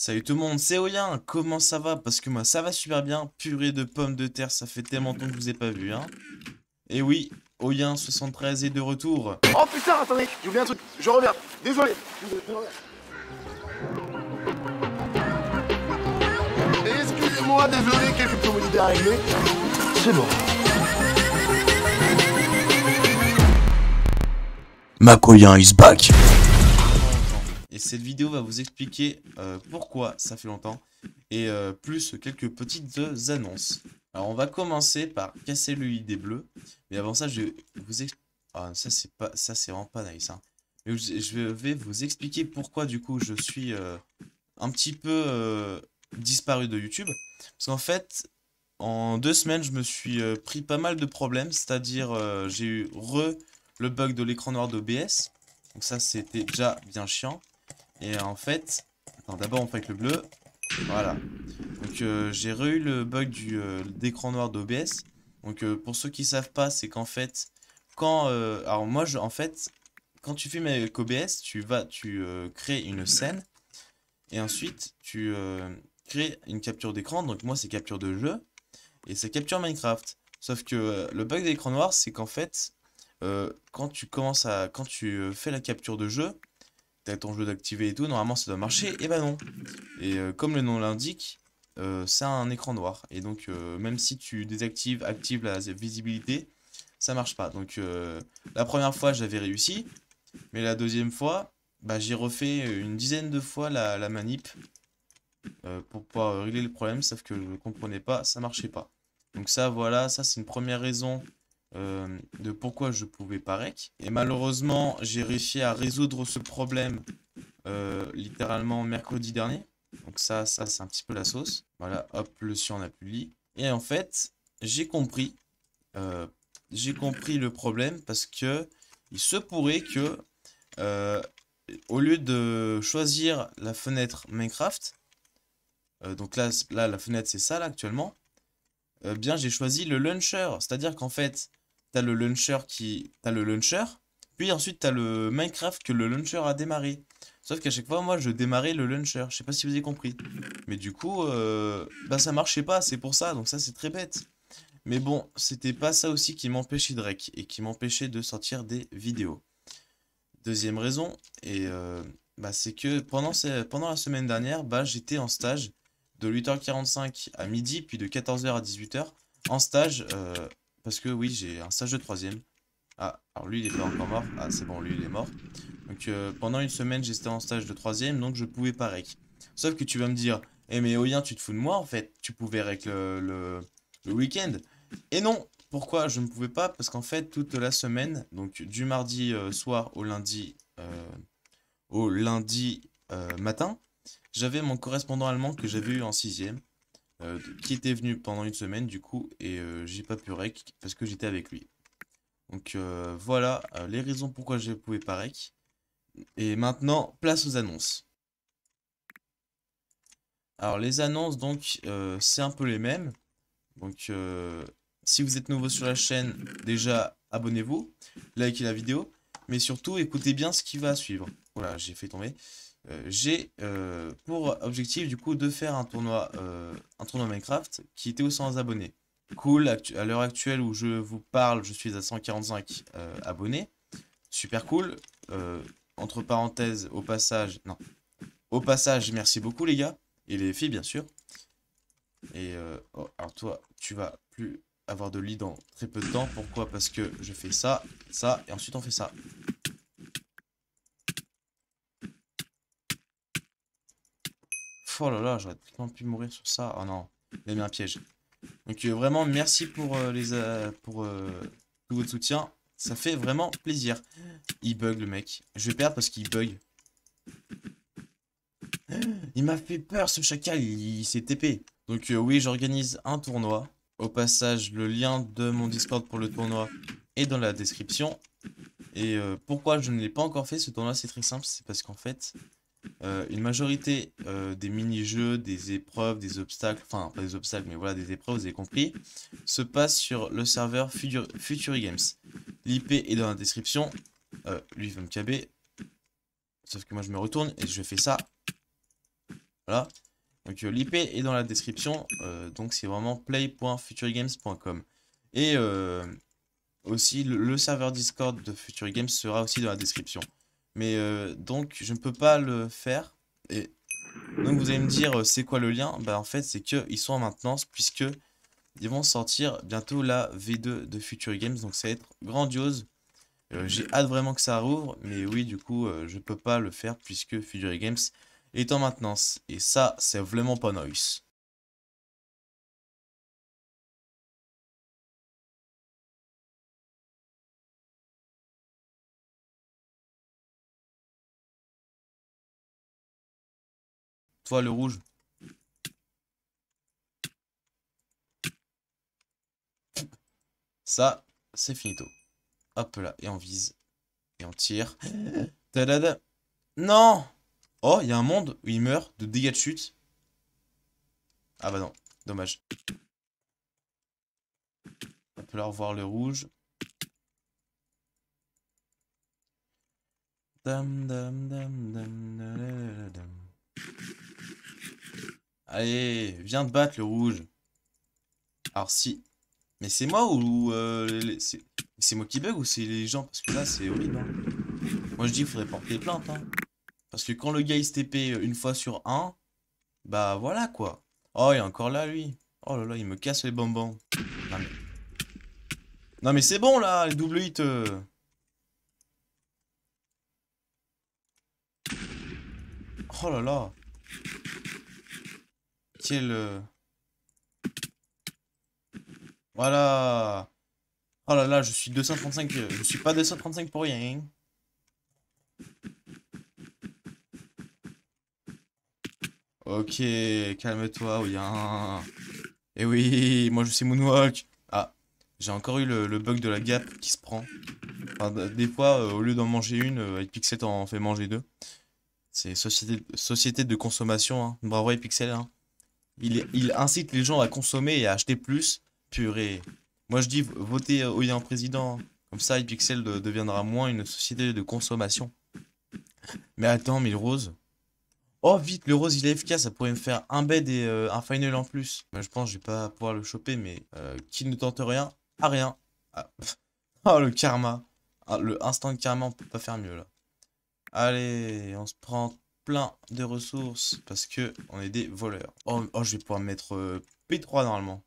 Salut tout le monde, c'est Oyen, comment ça va? Parce que moi ça va super bien, purée de pommes de terre, ça fait tellement longtemps que je vous ai pas vu, hein. Et oui, Oyen73 est de retour. Oh putain, attendez, j'ai oublié un truc, je reviens, désolé. Je reviens. Excusez-moi, désolé, quelques commodités à régler. C'est bon. Makoyan is back. Et cette vidéo va vous expliquer pourquoi ça fait longtemps et plus quelques petites annonces. Alors on va commencer par casser le ID bleu, mais avant ça je vais vous expliquer. Ah ça c'est vraiment pas nice, hein. Mais je vais vous expliquer pourquoi du coup je suis un petit peu disparu de YouTube. Parce qu'en fait, en 2 semaines, je me suis pris pas mal de problèmes. C'est-à-dire, j'ai eu le bug de l'écran noir d'OBS. Donc ça, c'était déjà bien chiant. Et en fait, attends, d'abord on fait avec le bleu. Voilà. Donc j'ai eu le bug d'écran noir d'OBS. Donc pour ceux qui savent pas, c'est qu'en fait, alors moi, en fait, quand tu filmes avec OBS, tu crées une scène. Et ensuite, tu crées une capture d'écran. Donc moi, c'est capture de jeu. Et c'est capture Minecraft. Sauf que le bug de l'écran noir, c'est qu'en fait, quand tu fais la capture de jeu, t'as ton jeu d'activer et tout, normalement ça doit marcher, et bah non. Et comme le nom l'indique, c'est un écran noir. Et donc, même si tu actives la visibilité, ça marche pas. Donc, la première fois, j'avais réussi. Mais la deuxième fois, bah, j'ai refait une dizaine de fois la manip pour pouvoir régler le problème, sauf que je ne comprenais pas, ça marchait pas. Donc ça, voilà, ça c'est une première raison de pourquoi je pouvais pas rec. Et malheureusement, j'ai réussi à résoudre ce problème littéralement mercredi dernier. Donc ça c'est un petit peu la sauce. Voilà, hop, le si on appuie. Et en fait, j'ai compris, euh, j'ai compris le problème parce que il se pourrait que euh, au lieu de choisir la fenêtre Minecraft, donc là, la fenêtre, c'est ça, là, actuellement. Bien, j'ai choisi le launcher. C'est-à-dire qu'en fait, t'as le launcher, puis ensuite, t'as le Minecraft que le launcher a démarré. Sauf qu'à chaque fois, moi, je démarrais le launcher. Je sais pas si vous avez compris. Mais du coup, bah, ça marchait pas, c'est pour ça. Donc ça, c'est très bête. Mais bon, c'était pas ça aussi qui m'empêchait de rec et qui m'empêchait de sortir des vidéos. Deuxième raison, et bah, c'est que pendant la semaine dernière, bah, j'étais en stage de 8h45 à midi, puis de 14h à 18h, en stage, parce que oui, j'ai un stage de troisième. Ah, alors lui, il est pas encore mort. Ah, c'est bon, lui, il est mort. Donc pendant une semaine, j'étais en stage de troisième, donc je pouvais pas rec. Sauf que tu vas me dire, eh mais Oyen, tu te fous de moi, en fait, tu pouvais rec le week-end. Et non, pourquoi je ne pouvais pas? Parce qu'en fait, toute la semaine, donc du mardi soir au lundi matin, j'avais mon correspondant allemand que j'avais eu en sixième, qui était venu pendant une semaine du coup, et j'ai pas pu rec parce que j'étais avec lui. Donc voilà les raisons pourquoi je ne pouvais pas rec. Et maintenant, place aux annonces. Alors les annonces, donc, c'est un peu les mêmes. Donc si vous êtes nouveau sur la chaîne, déjà abonnez-vous, likez la vidéo, mais surtout écoutez bien ce qui va suivre. Voilà, j'ai fait tomber. J'ai pour objectif du coup de faire un tournoi Minecraft qui était aux 100 abonnés. Cool, à l'heure actuelle où je vous parle, je suis à 145 abonnés. Super cool. Entre parenthèses, au passage, non, au passage, merci beaucoup les gars, et les filles bien sûr. Et oh, alors toi, tu vas plus avoir de lit dans très peu de temps. Pourquoi? Parce que je fais ça, ça, et ensuite on fait ça. Oh là là, j'aurais tellement pu mourir sur ça. Oh non, il a mis un piège. Donc vraiment, merci pour, tout votre soutien. Ça fait vraiment plaisir. Il bug le mec. Je vais perdre parce qu'il bug. Il m'a fait peur ce chacal, il s'est TP. Donc oui, j'organise un tournoi. Au passage, le lien de mon Discord pour le tournoi est dans la description. Et pourquoi je ne l'ai pas encore fait ce tournoi, c'est très simple, c'est parce qu'en fait, une majorité des mini-jeux, des épreuves, des obstacles, enfin pas des obstacles, mais voilà, des épreuves, vous avez compris, se passe sur le serveur Futury Games. L'IP est dans la description, lui il va me caber, sauf que moi je me retourne et je fais ça. Voilà. Donc l'IP est dans la description. Donc c'est vraiment play.futurigames.com. Et aussi le serveur Discord de Future Games sera aussi dans la description. Mais donc je ne peux pas le faire. Et donc vous allez me dire c'est quoi le lien? Bah en fait c'est qu'ils sont en maintenance puisque ils vont sortir bientôt la V2 de Future Games. Donc ça va être grandiose. J'ai hâte vraiment que ça rouvre. Mais oui du coup je peux pas le faire puisque Future Games est en maintenance. Et ça c'est vraiment pas nice. Toi le rouge. Ça c'est finito. Hop là et on vise. Et on tire. Tadada. Non! Oh, il y a un monde où il meurt de dégâts de chute. Ah bah non, dommage. On peut leur voir le rouge. Dam, dam, dam, dam, dadadadam. Allez, viens te battre le rouge. Alors si. Mais c'est moi ou c'est moi qui bug ou c'est les gens? Parce que là c'est horrible. Hein. Moi je dis qu'il faudrait porter plainte. Hein. Parce que quand le gars il se TP une fois sur un, bah voilà quoi. Oh il est encore là lui. Oh là là il me casse les bonbons. Non mais, non, mais c'est bon là, les double hits. Oh là là. Quel... Voilà. Oh là là, je suis 235. Je suis pas 235 pour rien. Hein. Ok, calme-toi, Ouya. Eh oui, moi je suis Moonwalk. Ah, j'ai encore eu le bug de la gap qui se prend. Enfin, des fois, au lieu d'en manger une, avec Pixel t'en fait manger deux. C'est société de consommation, hein. Bravo Pixel, hein. Il incite les gens à consommer et à acheter plus. Purée. Moi je dis votez Ouya en président. Hein. Comme ça, iPixel deviendra moins une société de consommation. Mais attends, mais le rose. Oh vite, le rose il est efficace, ça pourrait me faire un bed et un final en plus. Mais je pense que je vais pas pouvoir le choper, mais qui ne tente rien, a rien. Ah. Oh le karma. Ah, le instant karma, on peut pas faire mieux là. Allez, on se prend plein de ressources parce que on est des voleurs. Oh, oh je vais pouvoir mettre P3 normalement.